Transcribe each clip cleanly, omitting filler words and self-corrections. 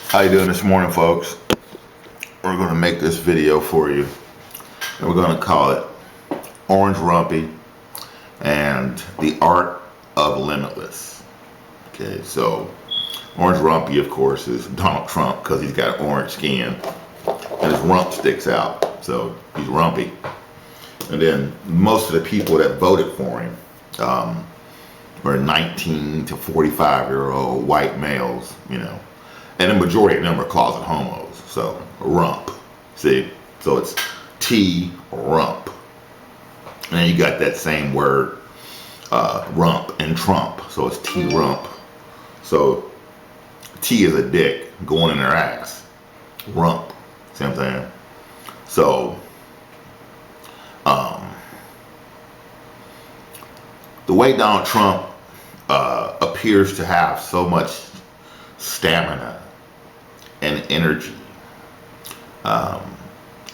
How you doing this morning, folks? We're going to make this video for you, and we're going to call it Orange Rumpy and the Art of Limitless. Okay, so Orange Rumpy, of course, is Donald Trump because he's got orange skin and his rump sticks out, so he's rumpy. And then most of the people that voted for him were 19 to 45-year-old white males, and the majority of them are closet homos. So rump, see, so it's T rump, and then you got that same word rump and Trump, so it's T rump. So T is a dick going in their ass, rump. See what I'm saying? So the way Donald Trump appears to have so much stamina and energy,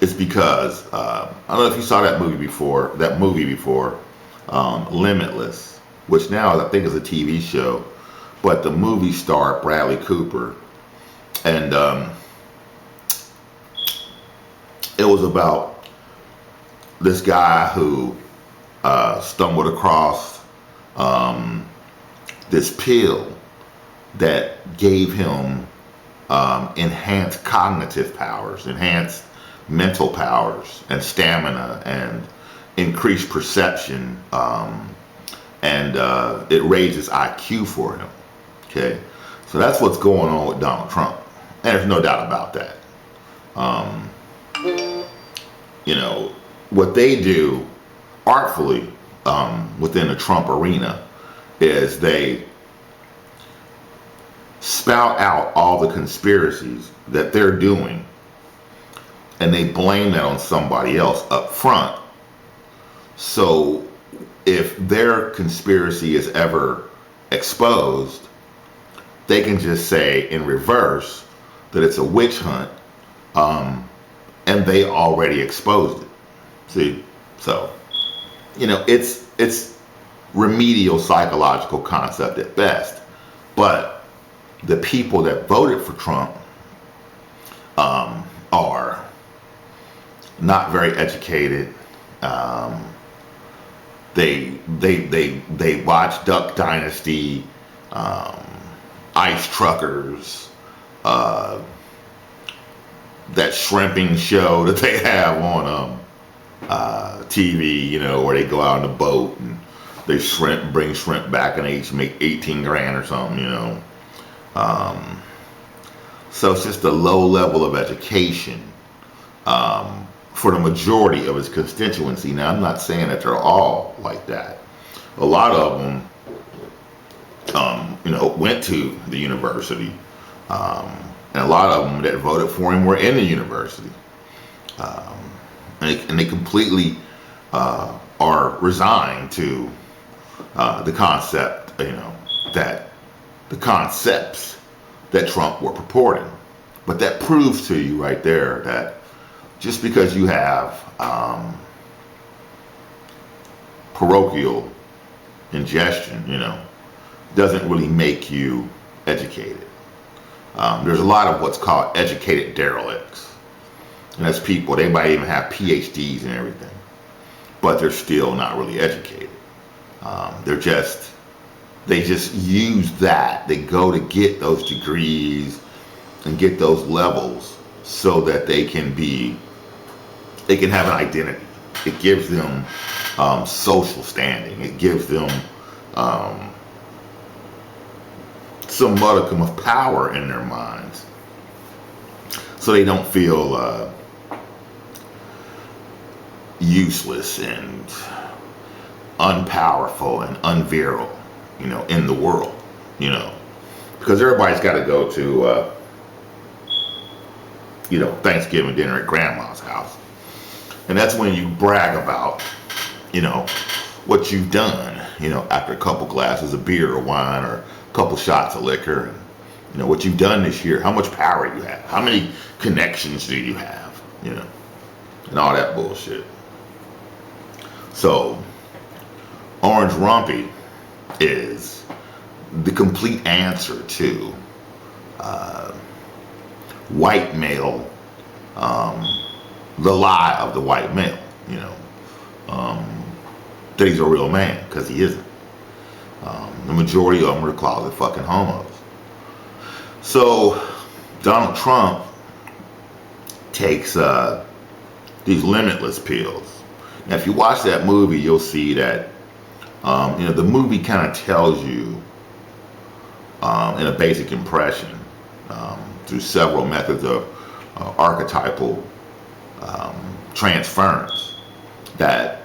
it's because I don't know if you saw that movie before. Limitless, which now I think is a TV show, but the movie starred Bradley Cooper, and it was about this guy who stumbled across this pill that gave him enhanced cognitive powers, enhanced mental powers, and stamina, and increased perception, and it raises IQ for him. Okay, so that's what's going on with Donald Trump, and there's no doubt about that. What they do artfully within the Trump arena is they spout out all the conspiracies that they're doing, and they blame that on somebody else up front. So if their conspiracy is ever exposed, they can just say in reverse that it's a witch hunt, and they already exposed it. See, so it's remedial psychological concept at best, but the people that voted for Trump are not very educated. They watch Duck Dynasty, Ice Truckers, that shrimping show that they have on TV, where they go out on a boat and they bring shrimp back, and they each make 18 grand or something, So it's just a low level of education for the majority of his constituency. Now, I'm not saying that they're all like that. A lot of them, went to the university, and a lot of them that voted for him were in the university, and they completely are resigned to the concept, that the concepts that Trump were purporting. But that proves to you right there that just because you have parochial ingestion, doesn't really make you educated. There's a lot of what's called educated derelicts, and that's people, they might even have PhDs and everything, but they're still not really educated. They just use that. They go to get those degrees and get those levels so that they can have an identity. It gives them social standing. It gives them some modicum of power in their minds, so they don't feel useless and unpowerful and unvirile, in the world, because everybody's got to go to Thanksgiving dinner at grandma's house, and that's when you brag about what you've done, after a couple glasses of beer or wine or a couple shots of liquor, and what you've done this year, how much power you have, how many connections do you have, and all that bullshit. So Orange Rumpy is the complete answer to white male, the lie of the white male, you know, that he's a real man, because he isn't. The majority of them are closet fucking homos. So Donald Trump takes these limitless pills. Now, if you watch that movie, you'll see that you know, the movie kind of tells you in a basic impression through several methods of archetypal transference that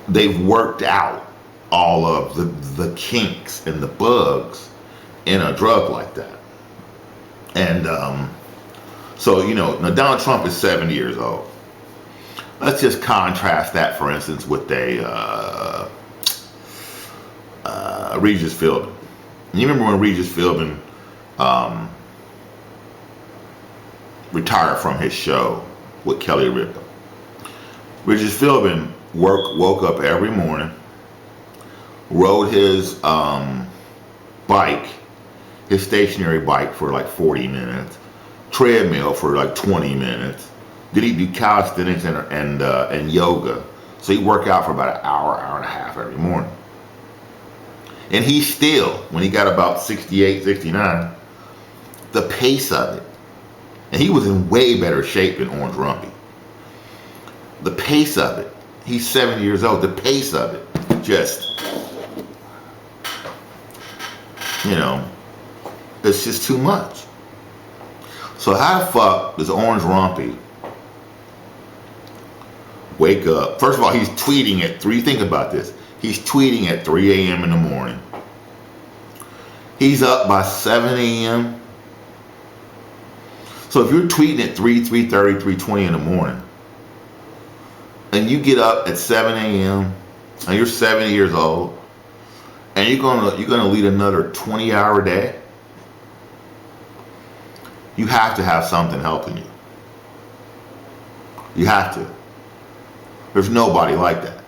they've worked out all of the kinks and the bugs in a drug like that. And so, you know, now Donald Trump is 70 years old. Let's just contrast that, for instance, with a Regis Philbin. You remember when Regis Philbin retired from his show with Kelly Ripa? Regis Philbin woke up every morning, rode his bike, his stationary bike, for like 40 minutes, treadmill for like 20 minutes. Then he'd do calisthenics and yoga. So he'd work out for about an hour, hour and a half every morning. And he still, when he got about 68, 69, the pace of it, and he was in way better shape than Orange Rumpy. The pace of it, he's 70 years old, the pace of it, just, you know, it's just too much. So how the fuck does Orange Rumpy wake up? First of all, he's tweeting at 3, think about this. He's tweeting at 3 a.m. in the morning. He's up by 7 a.m. So if you're tweeting at 3:30, 3:20 in the morning, and you get up at 7 a.m. and you're 70 years old, and you're gonna lead another 20-hour day, you have to have something helping you. You have to. There's nobody like that.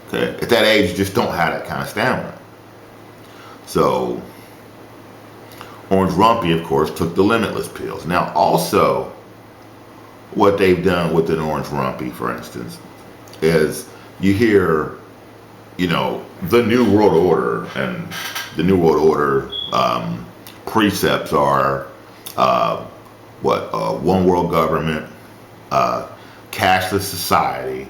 Okay, at that age, you just don't have that kind of stamina. So, Orange Rumpy, of course, took the limitless pills. Now, also, what they've done with an Orange Rumpy, for instance, is you hear, you know, the New World Order, and the New World Order precepts are one world government, cashless society,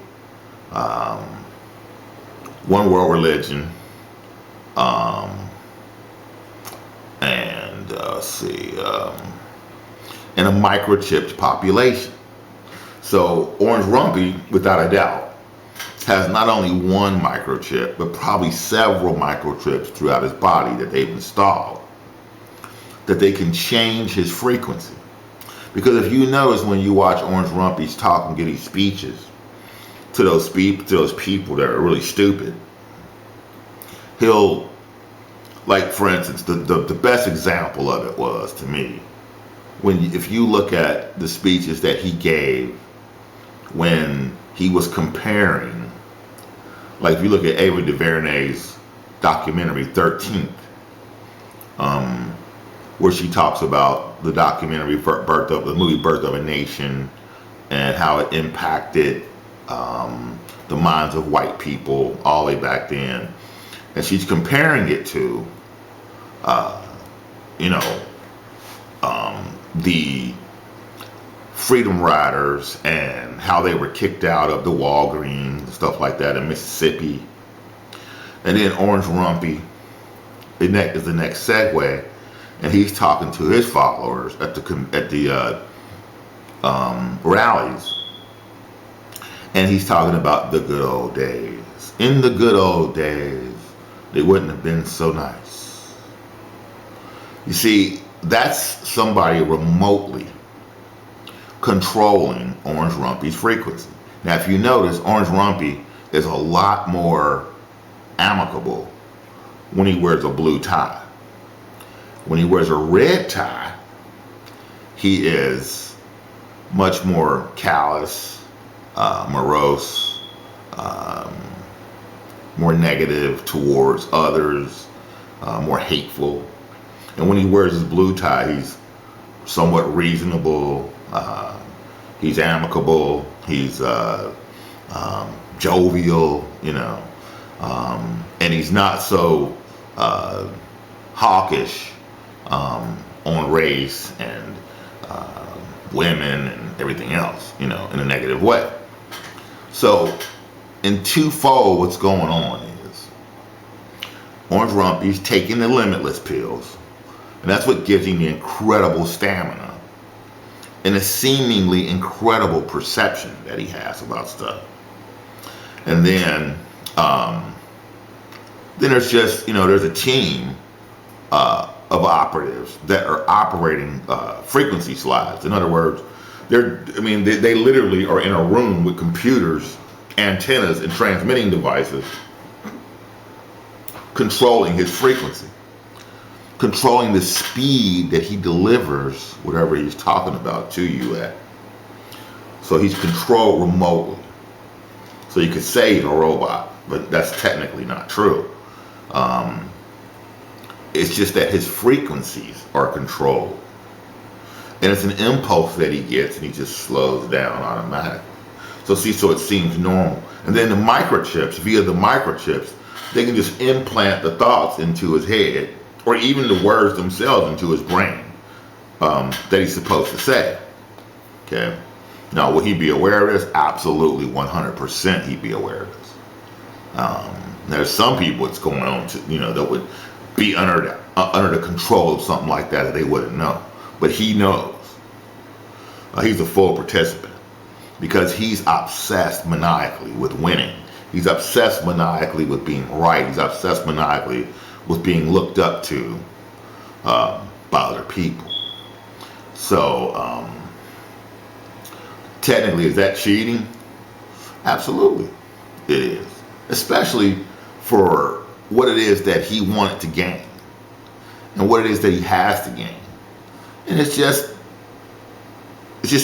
one world religion, and and a microchipped population. So Orange Rumpy, without a doubt, has not only one microchip, but probably several microchips throughout his body that they've installed, that they can change his frequency. Because if you notice, when you watch Orange Rumpy's talk and give these speeches to those people that are really stupid, he'll, like, for instance, the best example of it was, to me, if you look at the speeches that he gave when he was comparing, like if you look at Ava DuVernay's documentary 13th, where she talks about the documentary the movie Birth of a Nation, and how it impacted the minds of white people all the way back then. And she's comparing it to, the Freedom Riders and how they were kicked out of the Walgreens and stuff like that in Mississippi. And then Orange Rumpy is the next segue, and he's talking to his followers at the rallies, and he's talking about the good old days. In the good old days, they wouldn't have been so nice. You see, that's somebody remotely controlling Orange Rumpy's frequency. Now, if you notice, Orange Rumpy is a lot more amicable when he wears a blue tie. When he wears a red tie, he is much more callous, morose, more negative towards others, more hateful. And when he wears his blue tie, he's somewhat reasonable. He's amicable. He's jovial, you know, and he's not so hawkish on race and women and everything else, you know, in a negative way. So, in twofold, what's going on is Orange Rumpy's taking the limitless pills, and that's what gives him the incredible stamina and a seemingly incredible perception that he has about stuff. And then there's just, you know, there's a team of operatives that are operating frequency slides. In other words, they literally are in a room with computers, antennas, and transmitting devices controlling his frequency, controlling the speed that he delivers whatever he's talking about to you at. So he's controlled remotely. So you could say he's a robot, but that's technically not true. It's just that his frequencies are controlled. And it's an impulse that he gets, and he just slows down automatically. So it seems normal. And then the microchips, via the microchips, they can just implant the thoughts into his head, or even the words themselves into his brain that he's supposed to say. Okay. Now, will he be aware of this? Absolutely, 100% he'd be aware of this. There's some people it's going on to, you know, that would be under the control of something like that they wouldn't know. But he knows. He's a full participant because he's obsessed maniacally with winning. He's obsessed maniacally with being right. He's obsessed maniacally with being looked up to by other people. So, technically, is that cheating? Absolutely, it is. Especially for what it is that he wanted to gain and what it is that he has to gain. And it's just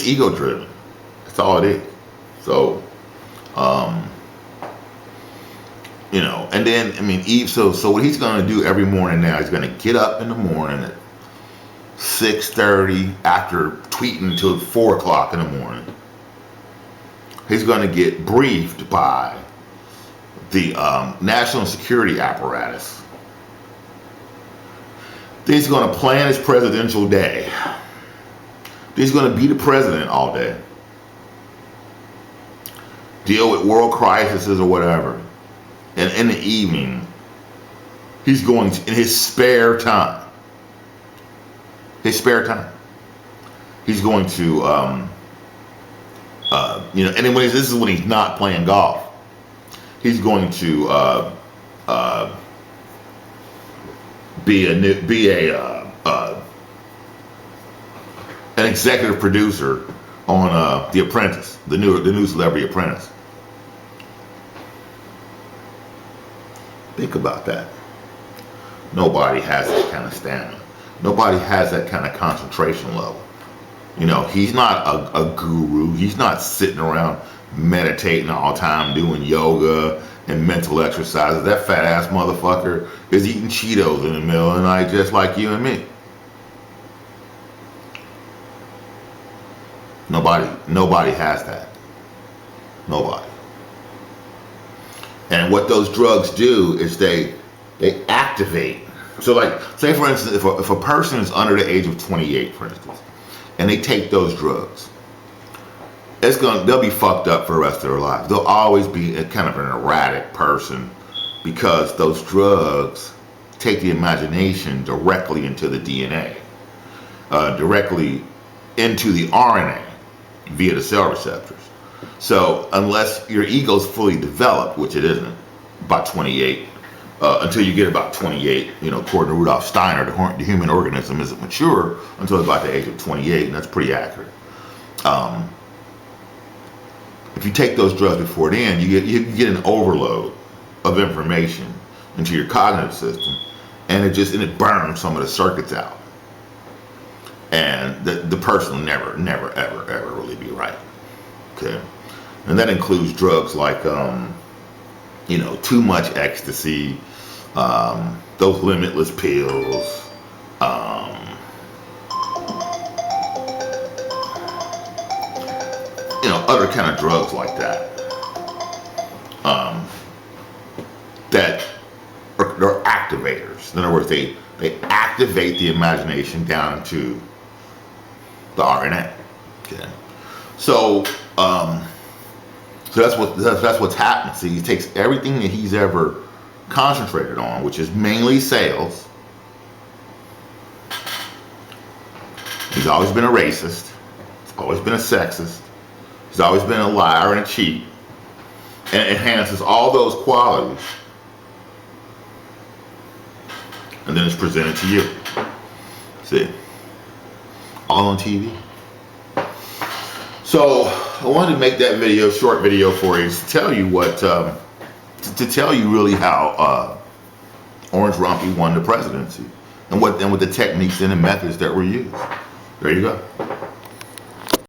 ego driven. That's all it is. So, you know, and then, I mean, so what he's going to do every morning now, he's going to get up in the morning at 6:30 after tweeting until 4 o'clock in the morning. He's going to get briefed by the national security apparatus. Then he's going to plan his presidential day. Then he's going to be the president all day. Deal with world crises or whatever. And in the evening, he's going to, in his spare time, he's going to, you know, and this is when he's not playing golf. He's going to be an executive producer on The Apprentice, the new Celebrity Apprentice. Think about that. Nobody has that kind of stamina. Nobody has that kind of concentration level. You know, he's not a guru. He's not sitting around meditating all the time, doing yoga and mental exercises. That fat ass motherfucker is eating Cheetos in the middle of the night just like you and me. Nobody has that. Nobody. And what those drugs do is they activate. So, like, say for instance, if a person is under the age of 28, for instance, and they take those drugs, they'll be fucked up for the rest of their lives. They'll always be a kind of an erratic person because those drugs take the imagination directly into the DNA, directly into the RNA via the cell receptors. So unless your ego's fully developed, which it isn't, by 28, until you get about 28, you know, according to Rudolf Steiner, the human organism isn't mature until about the age of 28, and that's pretty accurate. If you take those drugs before then, you get an overload of information into your cognitive system, and it burns some of the circuits out, and the person will never ever really be right. Okay, and that includes drugs like you know, too much ecstasy, those limitless pills, other kind of drugs like that. That they're activators. In other words, they activate the imagination down into the RNA. Okay. So that's what's happening. See, he takes everything that he's ever concentrated on, which is mainly sales. He's always been a racist. He's always been a sexist. He's always been a liar and a cheat. And it enhances all those qualities. And then it's presented to you. See? All on TV. So I wanted to make that video, short video for you, to tell you what, to tell you really how Orange Rumpy won the presidency, and what the techniques and the methods that were used. There you go.